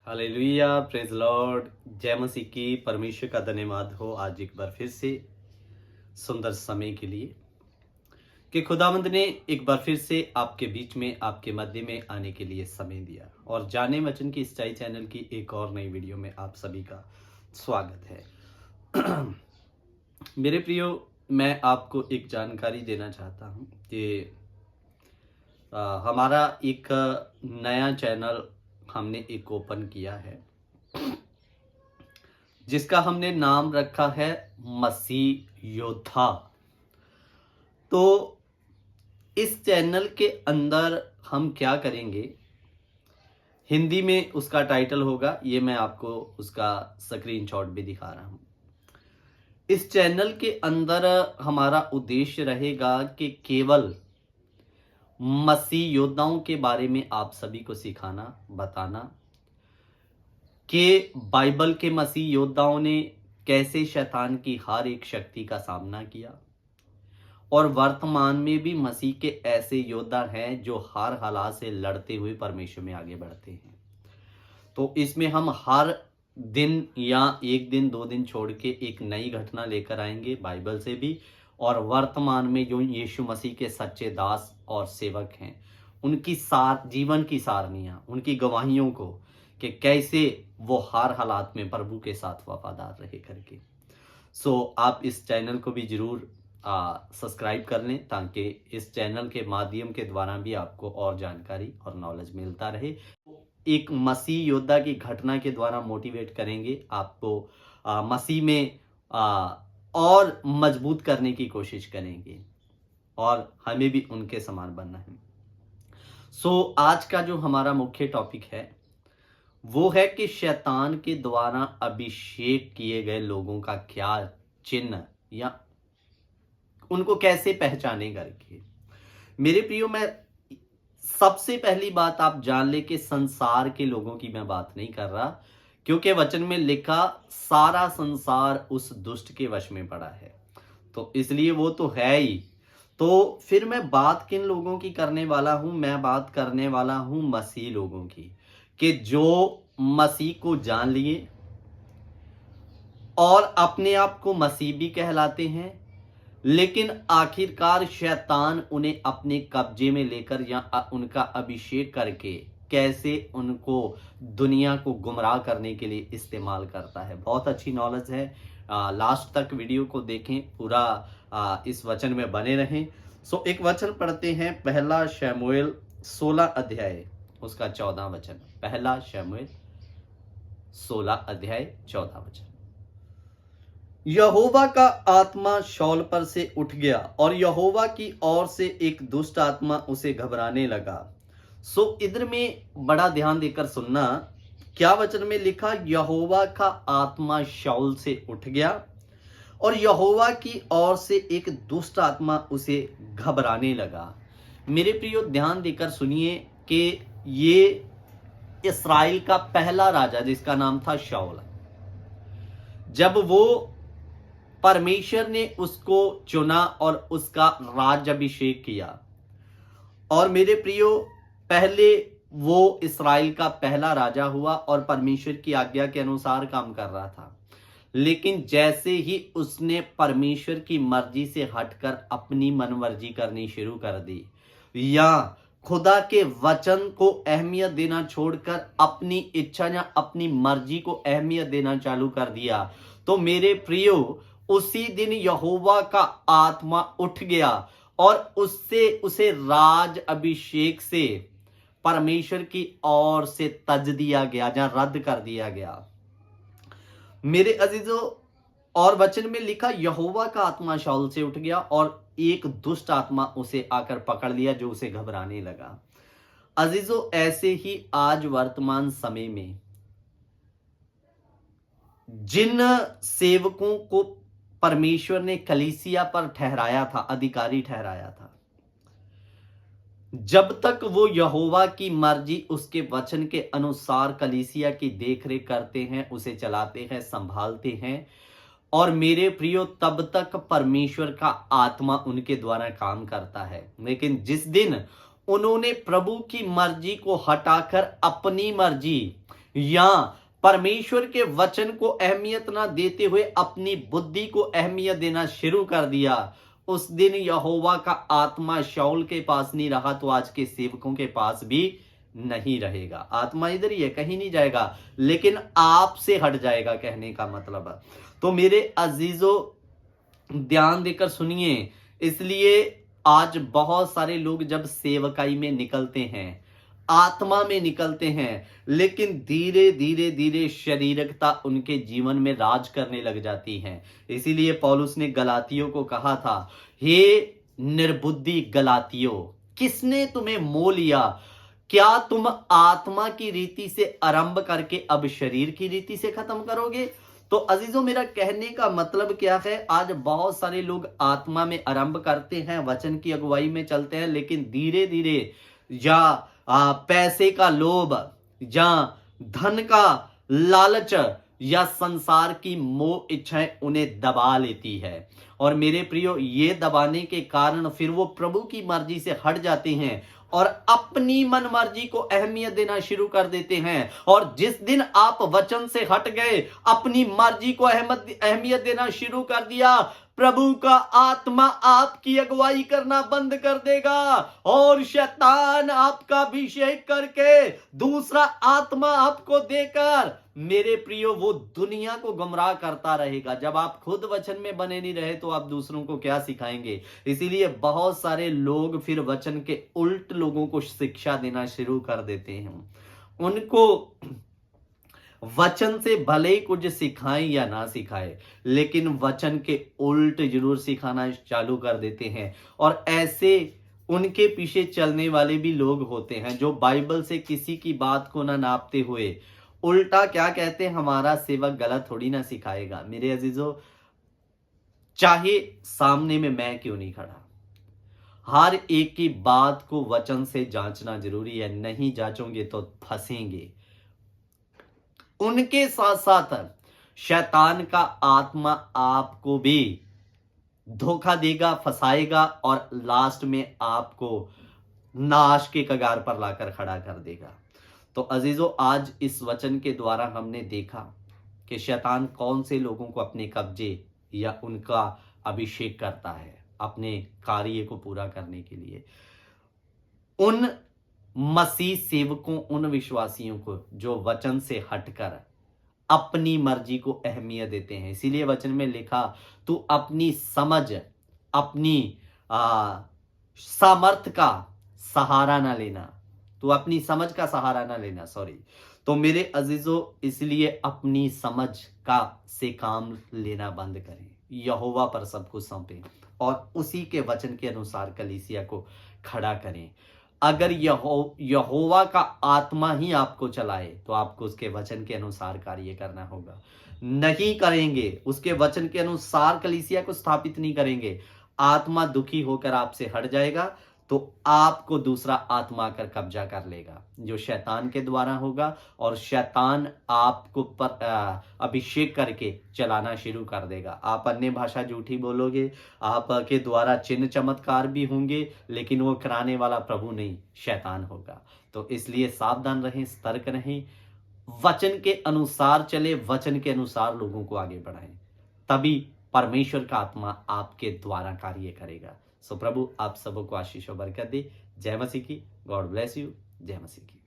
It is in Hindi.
Hallelujah, praise Lord. जय मसीह की। परमेश्वर का धन्यवाद हो आज एक बार फिर से सुंदर समय के लिए कि खुदावंद ने एक बार फिर से आपके बीच में, आपके मध्य में आने के लिए समय दिया। और जाने वचन की सच्चाई चैनल की एक और नई वीडियो में आप सभी का स्वागत है। मेरे प्रियो, मैं आपको एक जानकारी देना चाहता हूं कि हमारा एक नया चैनल हमने एक ओपन किया है, जिसका हमने नाम रखा है मसीह योद्धा। तो इस चैनल के अंदर हम क्या करेंगे, हिंदी में उसका टाइटल होगा, ये मैं आपको उसका स्क्रीनशॉट भी दिखा रहा हूं। इस चैनल के अंदर हमारा उद्देश्य रहेगा कि केवल मसीह योद्धाओं के बारे में आप सभी को सिखाना, बताना कि बाइबल के मसीह योद्धाओं ने कैसे शैतान की हर एक शक्ति का सामना किया, और वर्तमान में भी मसीह के ऐसे योद्धा हैं जो हर हालात से लड़ते हुए परमेश्वर में आगे बढ़ते हैं। तो इसमें हम हर दिन या एक दिन दो दिन छोड़ के एक नई घटना लेकर आएंगे बाइबल से भी, और वर्तमान में जो यीशु मसीह के सच्चे दास और सेवक हैं उनकी जीवन की सारनियां, उनकी गवाहियों को कि कैसे वो हर हालात में प्रभु के साथ वफादार रहे करके। आप इस चैनल को भी जरूर सब्सक्राइब कर लें, ताकि इस चैनल के माध्यम के द्वारा भी आपको और जानकारी और नॉलेज मिलता रहे। एक मसीह योद्धा की घटना के द्वारा मोटिवेट करेंगे आपको, मसीह में और मजबूत करने की कोशिश करेंगे, और हमें भी उनके समान बनना है। आज का जो हमारा मुख्य टॉपिक है वो है कि शैतान के द्वारा अभिषेक किए गए लोगों का क्या चिन्ह, या उनको कैसे पहचाने करके। मेरे प्रियो, मैं सबसे पहली बात आप जान ले कि संसार के लोगों की मैं बात नहीं कर रहा, क्योंकि वचन में लिखा सारा संसार उस दुष्ट के वश में पड़ा है, तो इसलिए वो तो है ही। तो फिर मैं बात किन लोगों की करने वाला हूं? मैं बात करने वाला हूं मसीह लोगों की, कि जो मसीह को जान लिए और अपने आप को मसीह भी कहलाते हैं, लेकिन आखिरकार शैतान उन्हें अपने कब्जे में लेकर या उनका अभिषेक करके कैसे उनको दुनिया को गुमराह करने के लिए इस्तेमाल करता है। बहुत अच्छी नॉलेज है, लास्ट तक वीडियो को देखें, पूरा इस वचन में बने रहें। एक वचन पढ़ते हैं, पहला शमूएल 16 अध्याय उसका 14 वचन। पहला शमूएल 16 अध्याय 14 वचन। यहोवा का आत्मा शौल पर से उठ गया, और यहोवा की ओर से एक दुष्ट आत्मा उसे घबराने लगा। इधर में बड़ा ध्यान देकर सुनना, क्या वचन में लिखा? यहोवा का आत्मा शौल से उठ गया और यहोवा की ओर से एक दुष्ट आत्मा उसे घबराने लगा। मेरे प्रियो, ध्यान देकर सुनिए कि ये इस्राएल का पहला राजा, जिसका नाम था शाऊल, जब वो परमेश्वर ने उसको चुना और उसका राज अभिषेक किया, और मेरे प्रियो, पहले वो इस्राएल का पहला राजा हुआ और परमेश्वर की आज्ञा के अनुसार काम कर रहा था। लेकिन जैसे ही उसने परमेश्वर की मर्जी से हटकर अपनी मनमर्जी करनी शुरू कर दी, या खुदा के वचन को अहमियत देना छोड़कर अपनी इच्छा या अपनी मर्जी को अहमियत देना चालू कर दिया, तो मेरे प्रियो, उसी दिन यहोवा का आत्मा उठ गया और उसे राज अभिषेक से परमेश्वर की ओर से तज दिया गया या रद्द कर दिया गया। मेरे अजीजों, और वचन में लिखा यहोवा का आत्मा शाऊल से उठ गया और एक दुष्ट आत्मा उसे आकर पकड़ लिया, जो उसे घबराने लगा। अजीजों, ऐसे ही आज वर्तमान समय में जिन सेवकों को परमेश्वर ने कलीसिया पर ठहराया था, अधिकारी ठहराया था, जब तक वो यहोवा की मर्जी, उसके वचन के अनुसार कलीसिया की देखरेख करते हैं, उसे चलाते हैं, संभालते हैं, और मेरे प्रियो, तब तक परमेश्वर का आत्मा उनके द्वारा काम करता है। लेकिन जिस दिन उन्होंने प्रभु की मर्जी को हटाकर अपनी मर्जी या परमेश्वर के वचन को अहमियत ना देते हुए अपनी बुद्धि को अहमियत देना शुरू कर दिया, उस दिन यहोवा का आत्मा शाऊल के पास नहीं रहा तो आज के सेवकों के पास भी नहीं रहेगा। आत्मा इधर ही है, कहीं नहीं जाएगा, लेकिन आपसे हट जाएगा, कहने का मतलब है। तो मेरे अजीजों ध्यान देकर सुनिए, इसलिए आज बहुत सारे लोग जब सेवकाई में निकलते हैं, आत्मा में निकलते हैं, लेकिन धीरे धीरे धीरे शारीरिकता उनके जीवन में राज करने लग जाती है। इसीलिए पौलुस ने गलातियों को कहा था, हे निर्बुद्धि गलातियों, किसने तुम्हें मोह लिया? क्या तुम आत्मा की रीति से आरंभ करके अब शरीर की रीति से खत्म करोगे? तो अजीजों, मेरा कहने का मतलब क्या है, आज बहुत सारे लोग आत्मा में आरंभ करते हैं, वचन की अगुवाई में चलते हैं, लेकिन धीरे धीरे या पैसे का लोभ या धन का लालच या संसार की मोह इच्छाएं उन्हें दबा लेती है। और मेरे प्रियो, ये दबाने के कारण फिर वो प्रभु की मर्जी से हट जाते हैं और अपनी मन मर्जी को अहमियत देना शुरू कर देते हैं। और जिस दिन आप वचन से हट गए, अपनी मर्जी को अहमियत देना शुरू कर दिया, प्रभु का आत्मा आपकी अगुवाई करना बंद कर देगा और शैतान आपका अभिषेक करके दूसरा आत्मा आपको देकर, मेरे प्रियो, वो दुनिया को गुमराह करता रहेगा। जब आप खुद वचन में बने नहीं रहे तो आप दूसरों को क्या सिखाएंगे? इसीलिए बहुत सारे लोग फिर वचन के उल्ट लोगों को शिक्षा देना शुरू कर देते हैं। उनको वचन से भले ही कुछ सिखाएं या ना सिखाएं, लेकिन वचन के उल्ट जरूर सिखाना चालू कर देते हैं। और ऐसे उनके पीछे चलने वाले भी लोग होते हैं जो बाइबल से किसी की बात को ना नापते हुए उल्टा क्या कहते हैं, हमारा सेवक गलत थोड़ी ना सिखाएगा। मेरे अजीजों, चाहे सामने में मैं क्यों नहीं खड़ा, हर एक की बात को वचन से जांचना जरूरी है। नहीं जांचोगे तो फंसेंगे। उनके साथ साथ शैतान का आत्मा आपको भी धोखा देगा, फंसाएगा और लास्ट में आपको नाश के कगार पर लाकर खड़ा कर देगा। तो अजीजों, आज इस वचन के द्वारा हमने देखा कि शैतान कौन से लोगों को अपने कब्जे या उनका अभिषेक करता है अपने कार्य को पूरा करने के लिए। उन मसीह सेवकों, उन विश्वासियों को जो वचन से हटकर अपनी मर्जी को अहमियत देते हैं। इसीलिए वचन में लिखा, तू अपनी समझ, अपनी सामर्थ का सहारा ना लेना, तू अपनी समझ का सहारा ना लेना, सॉरी। तो मेरे अजीजों, इसलिए अपनी समझ का से काम लेना बंद करें, यहोवा पर सब कुछ सौंपें और उसी के वचन के अनुसार कलीसिया को खड़ा करें। अगर यहोवा का आत्मा ही आपको चलाए तो आपको उसके वचन के अनुसार कार्य करना होगा। नहीं करेंगे, उसके वचन के अनुसार कलीसिया को स्थापित नहीं करेंगे, आत्मा दुखी होकर आपसे हट जाएगा, तो आपको दूसरा आत्मा आकर कब्जा कर लेगा, जो शैतान के द्वारा होगा। और शैतान आपको पर अभिषेक करके चलाना शुरू कर देगा। आप अन्य भाषा झूठी बोलोगे, आपके द्वारा चिन्ह चमत्कार भी होंगे, लेकिन वो कराने वाला प्रभु नहीं, शैतान होगा। तो इसलिए सावधान रहें, सतर्क रहें, वचन के अनुसार चले, वचन के अनुसार लोगों को आगे बढ़ाएं, तभी परमेश्वर का आत्मा आपके द्वारा कार्य करेगा। सो प्रभु आप सबको आशीष और बरकत दे। जय मसीह की। God bless you. जय मसीह की।